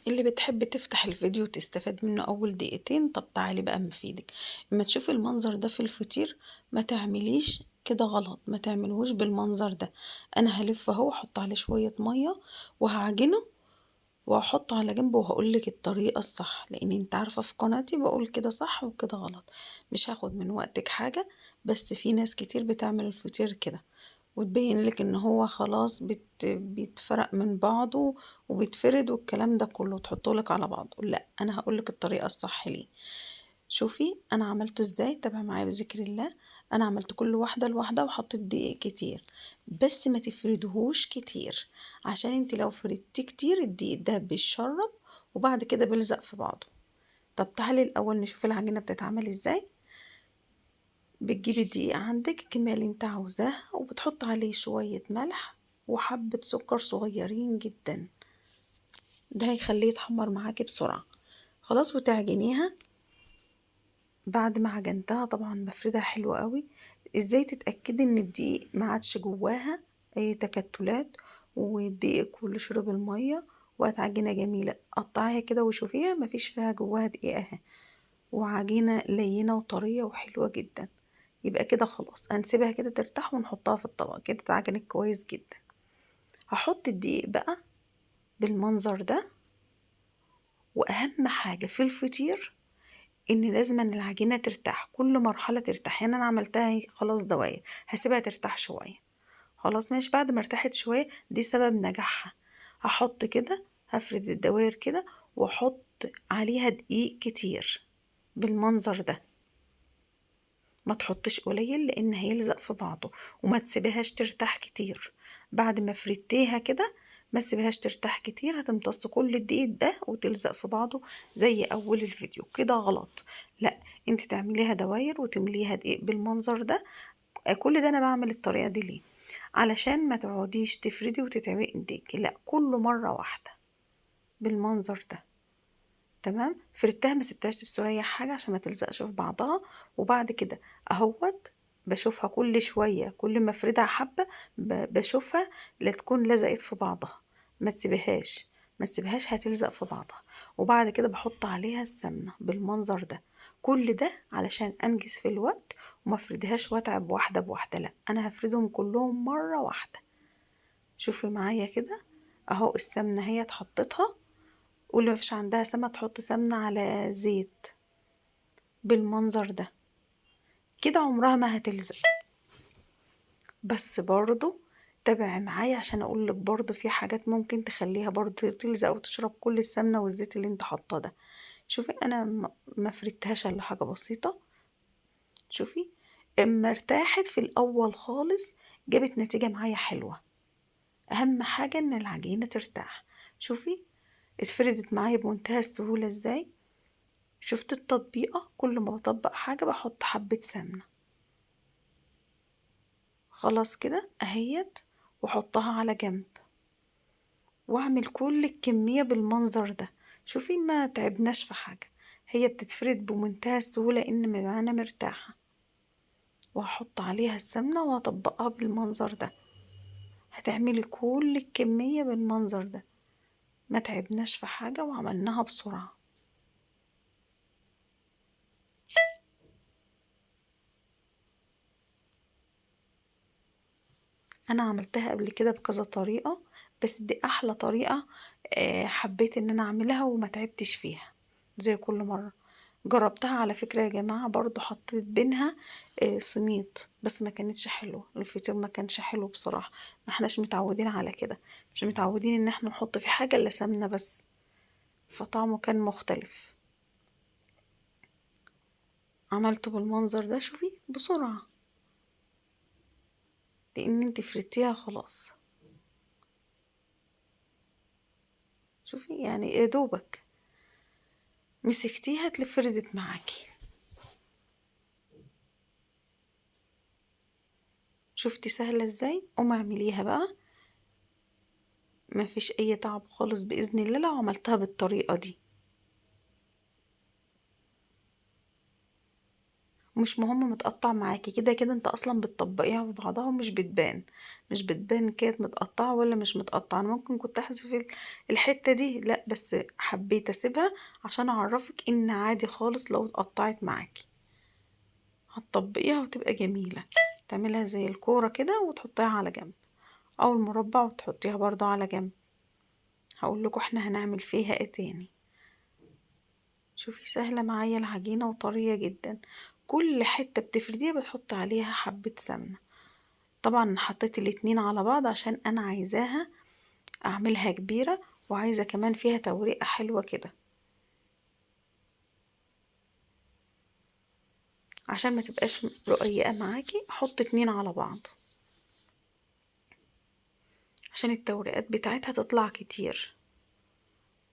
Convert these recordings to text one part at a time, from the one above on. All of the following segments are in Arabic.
اللي بتحب تفتح الفيديو وتستفاد منه أول دقيقتين، طب تعالي بقى أما أفيدك. اما تشوفي المنظر ده في الفطير ما تعمليش كده غلط، ما تعملهوش بالمنظر ده. أنا هلف أهو وأحط عليه شوية مية وهعجنه وهحطه على جنب وهقولك الطريقة الصح، لأن انت عارفة في قناتي بقول كده صح وكده غلط. مش هاخد من وقتك حاجة، بس في ناس كتير بتعمل الفطير كده وتبين لك ان هو خلاص بيتفرق من بعضه وبيتفرد والكلام ده كله تحطه لك على بعضه. لا، انا هقولك الطريقة الصح ليه. شوفي انا عملته ازاي، تابع معايا بذكر الله. انا عملت كل واحدة لوحدها وحطيت دقيق كتير، بس ما تفردهوش كتير، عشان انت لو فردتيه كتير الدقيق ده بيشرب وبعد كده بيلزق في بعضه. طب تعالي الاول نشوف العجينة بتتعمل ازاي. بتجيبي الدقيق عندك الكمية اللي انت عاوزاها وبتحط عليه شوية ملح وحبة سكر صغيرين جدا، ده هيخليه يتحمر معاكي بسرعة. خلاص وتعجنيها. بعد ما عجنتها طبعا بفردها حلو قوي. ازاي تتأكدي ان الدقيق ما عادش جواها اي تكتلات والدقيق كله شرب المية وبقت عجينة جميلة؟ قطعيها كده وشوفيها مفيش فيها جواها دقيق اهي، وعجينة لينة وطرية وحلوة جدا. يبقى كده خلاص هنسيبها كده ترتاح ونحطها في الطبق كده اتعجنت كويس جدا. هحط الدقيق بقى بالمنظر ده. واهم حاجة في الفطير ان لازم ان العجينة ترتاح، كل مرحلة ترتاح. يعني انا عملتها هي خلاص دواير، هسيبها ترتاح شوية. خلاص ماشي، بعد ما ارتاحت شوية دي سبب نجاحها. هحط كده، هفرد الدواير كده واحط عليها دقيق كتير بالمنظر ده. ما تحطش قليل لان هيلزق في بعضه، وما تسيبهاش ترتاح كتير. بعد ما فردتيها كده ما تسيبهاش ترتاح كتير، هتمتص كل الدقيق ده وتلزق في بعضه زي اول الفيديو كده غلط. لا، انت تعمليها دواير وتمليها دقيق بالمنظر ده. كل ده انا بعمل الطريقة دي ليه؟ علشان ما تقعديش تفردي وتتعبي ايديكي، لا كله مرة واحدة بالمنظر ده. تمام، فردتها ما سبتهاش تستريح حاجة عشان ما تلزقش في بعضها. وبعد كده اهوت بشوفها كل شوية، كل ما افردها حبة بشوفها لا تكون لزقت في بعضها. ما تسيبهاش، ما تسيبهاش هتلزق في بعضها. وبعد كده بحط عليها السمنة بالمنظر ده. كل ده علشان انجز في الوقت وما افردهاش واتعب واحدة بواحدة، لا انا هفردهم كلهم مرة واحدة. شوفي معايا كده اهو السمنة هي اتحطتها، واللي مفيش عندها سمنة تحط سمنة على زيت بالمنظر ده. كده عمرها ما هتلزق. بس برضو تابع معايا عشان اقولك برضو في حاجات ممكن تخليها برضو تلزق وتشرب كل السمنة والزيت اللي انت حاطاه ده. شوفي انا ما فردتهاش الا حاجة بسيطة. شوفي اما ارتاحت في الاول خالص جابت نتيجة معايا حلوة. اهم حاجة ان العجينة ترتاح. شوفي اتفردت معايا بمنتهى السهولة ازاي. شفت التطبيقة؟ كل ما بطبق حاجة بحط حبة سمنة. خلاص كده اهيت، وحطها على جنب واعمل كل الكمية بالمنظر ده. شوفي ما تعبناش في حاجة، هي بتتفرد بمنتهى السهولة ان معانا مرتاحة. وهحط عليها السمنة وهطبقها بالمنظر ده. هتعملي كل الكمية بالمنظر ده، ما تعبناش في حاجة وعملناها بسرعة. انا عملتها قبل كده بكذا طريقة، بس دي احلى طريقة. حبيت ان انا اعملها وما تعبتش فيها زي كل مرة. جربتها على فكرة يا جماعة، برضو حطيت بينها سميط بس ما كانتش حلوة. الفطير ما كانش حلو بصراحة. ما احناش متعودين على كده، مش متعودين ان احنا نحط في حاجة الا سمنة بس، فطعمه كان مختلف. عملته بالمنظر ده شوفي بسرعة لان انت فردتيها خلاص. شوفي يعني يا دوبك مسكتيها فردت معاكي. شفتي سهلة ازاي؟ قومي اعمليها بقى، ما فيش اي تعب خالص باذن الله لو عملتها بالطريقة دي. مش مهم متقطع معاكي، كده كده انت اصلا بتطبقيها في بعضها ومش بتبان، مش بتبان كانت متقطعة ولا مش متقطعة. انا ممكن كنت احذف الحتة دي، لا بس حبيت اسيبها عشان اعرفك ان عادي خالص لو اتقطعت معاكي هتطبقيها وتبقى جميلة. تعملها زي الكورة كده وتحطيها على جنب، او المربع وتحطيها برضو على جنب. هقول لكم احنا هنعمل فيها ايه تاني. شوفي سهلة معايا العجينة وطرية جدا. كل حتة بتفرديها بتحط عليها حبة سمنة. طبعا حطيت الاتنين على بعض عشان انا عايزاها اعملها كبيرة، وعايزة كمان فيها توريقة حلوة كده، عشان ما تبقاش رقيقة معاكي احط اتنين على بعض عشان التوريقات بتاعتها تطلع كتير.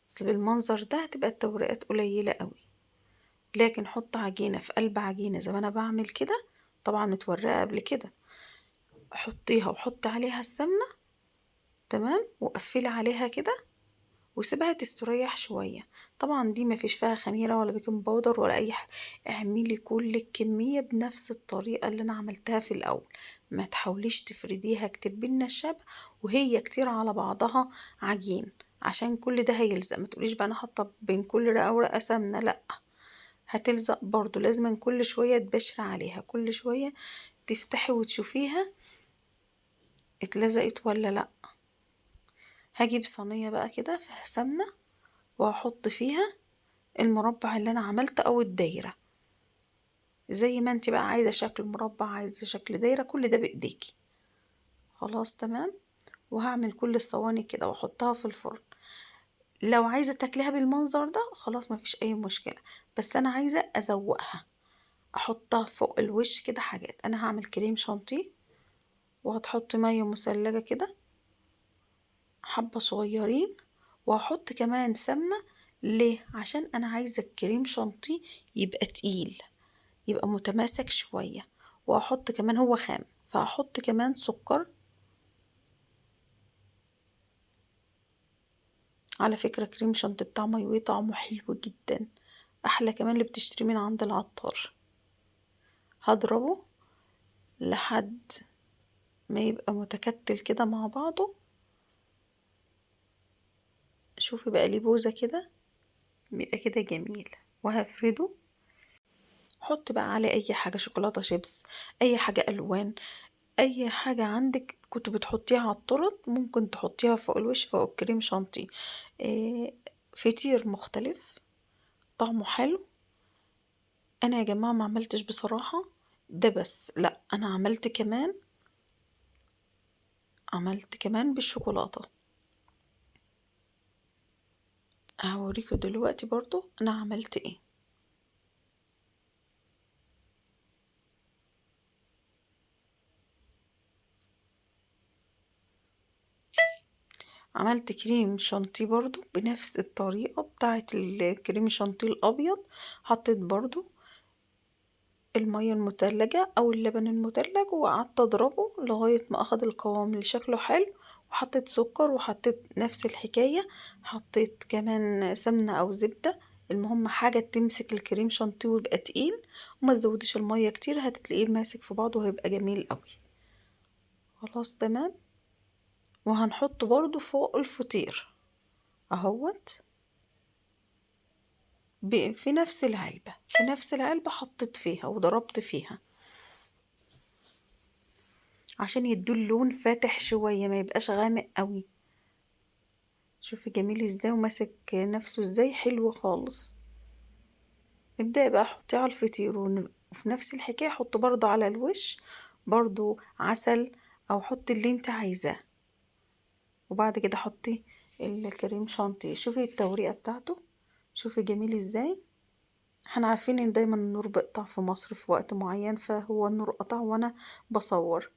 بس بالمنظر ده هتبقى التوريقات قليلة قوي. لكن حط عجينة في قلب عجينة زي ما انا بعمل كده، طبعا متورقة قبل كده، حطيها وحط عليها السمنة، تمام، وقفلي عليها كده وسيبها تستريح شوية. طبعا دي مفيش فيها خميرة ولا بيكنج باودر ولا اي حاجة. اعملي كل الكمية بنفس الطريقة اللي انا عملتها في الاول، ما تحاوليش تفرديها كتير بالنشابة وهي كتير على بعضها عجين، عشان كل ده هيلزق. ما تقوليش بقى انا حاطة بين كل رقة ورقة سمنة، لا، هتلزق برضو. لازم كل شوية تبشر عليها، كل شوية تفتحي وتشوفيها اتلزقت ولا لا. هجيب صينية بقى كده فيها سمنة وهحط فيها المربع اللي انا عملته او الدايرة، زي ما انت بقى عايزة شكل مربع عايزة شكل دايرة، كل ده بايديكي. خلاص تمام. وهعمل كل الصواني كده واحطها في الفرن. لو عايزة تاكلها بالمنظر ده خلاص مفيش اي مشكلة، بس انا عايزة ازوقها، احطها فوق الوش كده حاجات. انا هعمل كريم شانتيه وهتحط مية مثلجة كده حبة صغيرين، وهحط كمان سمنة. ليه؟ عشان انا عايزة الكريم شانتيه يبقى تقيل، يبقى متماسك شوية. وهحط كمان، هو خام، فهحط كمان سكر. على فكرة كريم شانتيه بتاع مايوي طعمه حلو جدا، احلى كمان اللي بتشتري من عند العطار. هضربه لحد ما يبقى متكتل كده مع بعضه. شوفي بقى ليه بوزة كده، بيبقى كده جميل. وهفرده. حط بقى عليه اي حاجة، شوكولاتة شيبس، اي حاجة الوان، اي حاجة عندك كنت بتحطيها على الطرد ممكن تحطيها فوق الوش فوق الكريم شانتيه. إيه، فطير مختلف طعمه حلو. انا يا جماعة ما عملتش بصراحة ده بس، لا انا عملت كمان بالشوكولاتة. هوريكم دلوقتي برضو انا عملت ايه. عملت كريم شانتيه برضو بنفس الطريقة بتاعت الكريم شانتيه الابيض. حطيت برضو المية المتلجة او اللبن المتلج وقعدت اضربه لغاية ما اخد القوام اللي شكله حلو. وحطيت سكر وحطيت نفس الحكاية، حطيت كمان سمنة او زبدة، المهم حاجة تمسك الكريم شانتيه ويبقى تقيل. وما تزودش المية كتير هتتلاقيه ماسك في بعضه وهيبقى جميل قوي. خلاص تمام. وهنحط برضو فوق الفطير اهوت، في نفس العلبة حطيت فيها وضربت فيها عشان يدوا اللون فاتح شوية ما يبقاش غامق قوي. شوفي جميل ازاي وماسك نفسه ازاي، حلو خالص. ابدأي بقى حطيه على الفطير، وفي نفس الحكاية حط برضو على الوش برضو عسل او حطي اللي انت عايزاه. وبعد كده حطي الكريم شانتيه. شوفي التوريقة بتاعته، شوفي جميل ازاي. احنا عارفين ان دايما النور بيقطع في مصر في وقت معين، فهو النور قطع وانا بصور،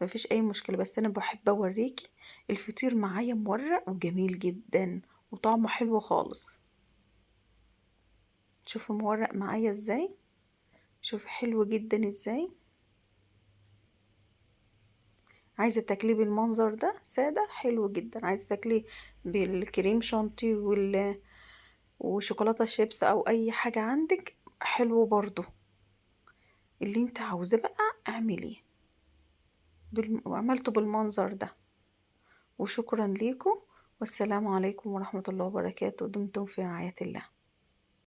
مفيش اي مشكلة، بس انا بحب اوريكي الفطير معايا مورق وجميل جدا وطعمه حلو خالص. شوفوا مورق معايا ازاي، شوفي حلو جدا ازاي. عايزة تاكليه بالمنظر ده سادة حلو جدا، عايزة تاكليه بالكريم شانتيه وشوكولاتة شيبس او اي حاجة عندك حلو برضو. اللي انت عاوزاه بقى اعمليه وعملته بالمنظر ده. وشكرا ليكم، والسلام عليكم ورحمة الله وبركاته. دمتم في رعاية الله.